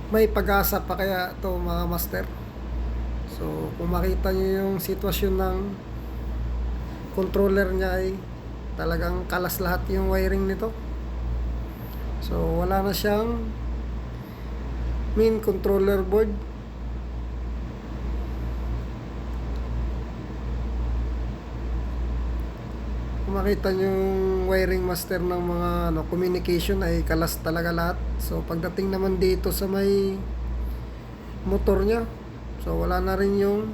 may pag-asa pa kaya to mga master. So kung makita nyo yung sitwasyon ng controller niya ay talagang kalas lahat yung wiring nito. So wala na siyang main controller board. Kung makita nyo yung wiring master ng mga communication ay kalas talaga lahat. So pagdating naman dito sa may motor niya, so wala na rin yung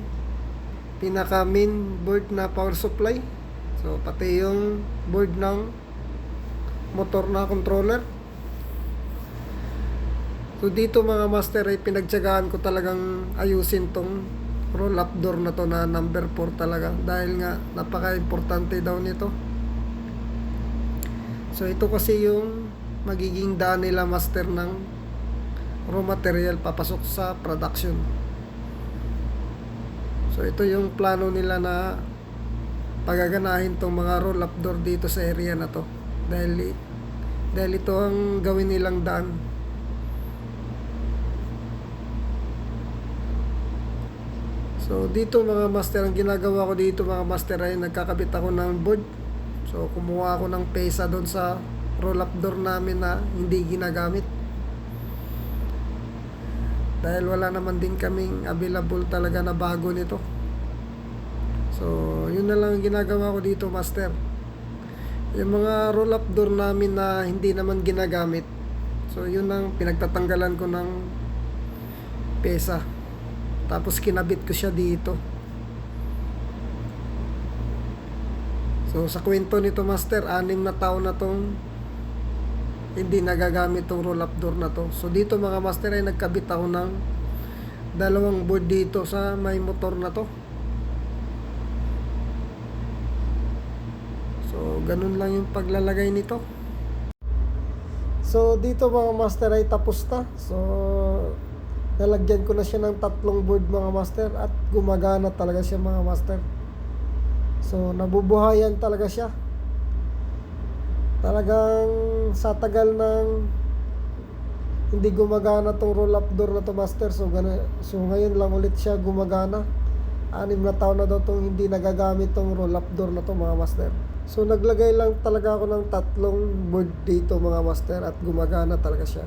pinaka main board na power supply. So pati yung board ng motor na controller. So dito mga master ay pinagtiyagaan ko talagang ayusin tong roll up door na to na number 4 talaga, dahil nga napaka-importante daw nito. So ito kasi yung magiging daan nila master ng raw material papasok sa production. So ito yung plano nila na pagaganahin tong mga roll up door dito sa area na to, dahil ito ang gawin nilang daan. So dito mga master, ang ginagawa ko dito mga master ay nagkakabit ako ng board. So kumuha ako ng pesa doon sa roll up door namin na hindi ginagamit, dahil wala naman din kaming available talaga na bago nito. So yun na lang ang ginagawa ko dito master. Yung mga roll up door namin na hindi naman ginagamit, so yun ang pinagtatanggalan ko ng pesa, tapos kinabit ko siya dito. So sa kwento nito master, 6 na taon na tong hindi nagagamit tong roll up door na to. So dito mga master ay nagkabit ako ng 2 board dito sa may motor na to. So ganun lang yung paglalagay nito. So dito mga master ay tapos na. So nalagyan ko na siya ng 3 board mga master at gumagana talaga siya mga master. So nabubuhayan talaga siya. Talagang sa tagal ng hindi gumagana tong roll up door na to master, so ngayon lang ulit siya gumagana. 6 na taon na daw tong hindi nagagamit tong roll up door na to mga master. So naglagay lang talaga ako ng 3 board dito mga master at gumagana talaga siya.